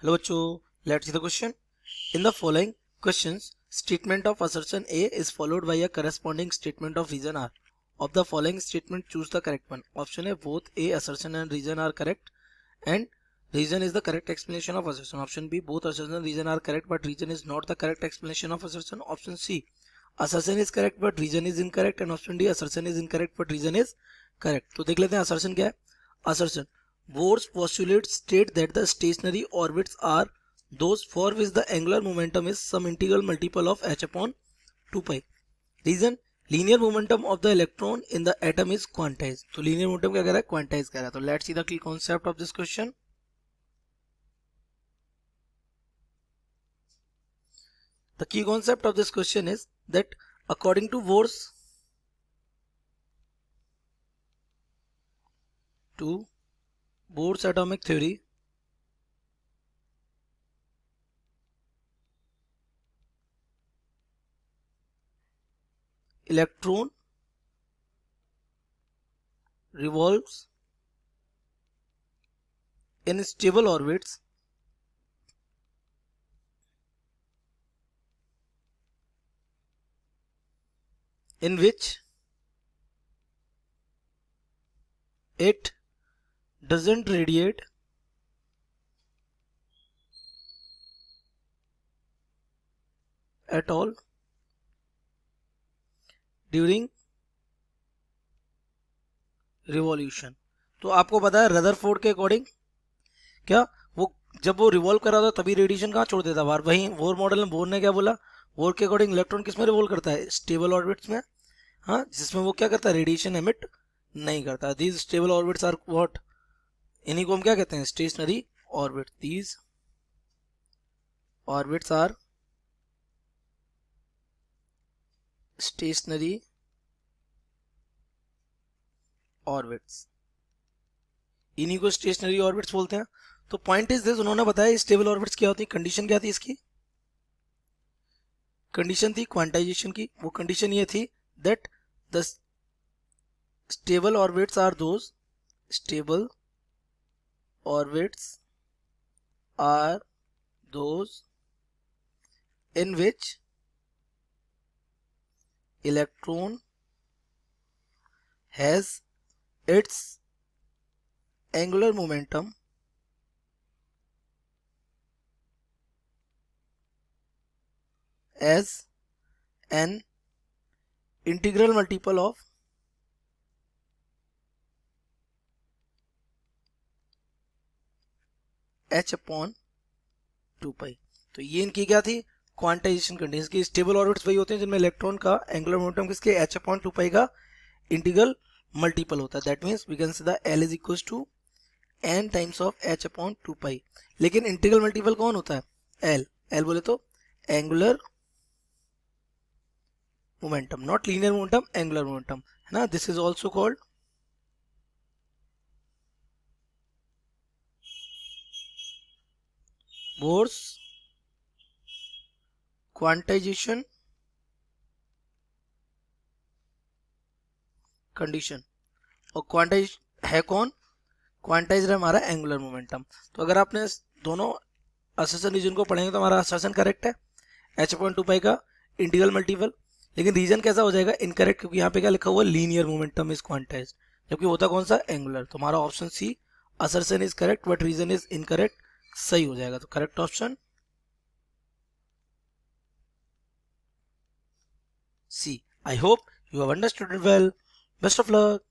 Hello बच्चों, let's see the question. In the following questions, statement of assertion A is followed by a corresponding statement of reason R. Of the following statement, choose the correct one. Option A, both A assertion and reason are correct, and reason is the correct explanation of assertion. Option B, both assertion and reason are correct, but reason is not the correct explanation of assertion. Option C, assertion is correct but reason is incorrect, and option D, assertion is incorrect but reason is correct. तो देख लेते हैं assertion क्या है. Assertion, Bohr's postulates state that the stationary orbits are those for which the angular momentum is some integral multiple of h upon 2 pi. Reason, linear momentum of the electron in the atom is quantized. तो linear momentum क्या कह रहा है, quantized कह रहा है. तो let's see the key concept of this question. The key concept of this question is that according to Bohr's atomic theory, electron revolves in stable orbits in which it doesn't radiate at all during revolution. तो आपको पता है Rutherford के according क्या वो जब वो revolve कर रहा था तभी रेडिएशन कहाँ छोड़ देता बाहर. वहीं बोर मॉडल में बोर ने क्या बोला, बोर के अकॉर्डिंग इलेक्ट्रॉन किस में रिवॉल्व करता है, स्टेबल ऑर्बिट्स में. हाँ, जिसमें वो क्या करता है, रेडिएशन एमिट नहीं करता. These stable orbits are what, इन्हीं को हम क्या कहते हैं, stationary orbit. These orbits are stationary orbits, इन्हीं को स्टेशनरी ऑर्बिट्स बोलते हैं. तो पॉइंट इज दिस, उन्होंने बताया स्टेबल ऑर्बिट्स क्या होती है. कंडीशन क्या थी इसकी, कंडीशन थी क्वांटाइजेशन की. वो कंडीशन ये थी that the stable orbits are those, stable orbits are those in which electron has its angular momentum as an integral multiple of h upon 2 pi. तो ये इनकी क्या थी, क्वांटाइजेशन कंडीशन की. स्टेबल ऑर्बिट्स वही होते हैं जिनमें इलेक्ट्रॉन का एंगुलर मोमेंटम किसके, h अपॉन 2 पाई का इंटीग्रल मल्टीपल होता है. That means we can say the L is equal to n times of h upon 2 pi. लेकिन इंटीग्रल मल्टीपल कौन होता है, L. L बोले तो angular momentum, not linear momentum, angular momentum है ना. This is also called Bohr's quantisation condition. और quantise है कौन, क्वांटाइज है हमारा एंगुलर मोमेंटम. तो अगर आपने दोनों असर्शन रीजन को पढ़ेंगे तो हमारा असर्शन करेक्ट है, h अपॉन 2 पाई का इंटीग्रल मल्टीपल. लेकिन रीजन कैसा हो जाएगा, इनकरेक्ट, क्योंकि यहाँ पे क्या लिखा हुआ है, लीनियर मोमेंटम इज क्वांटाइज, जबकि होता कौन सा, एंगुलर. तो हमारा option C, assertion is correct but reason is incorrect, सही हो जाएगा. तो correct option C. I hope you have understood it well. Best of luck.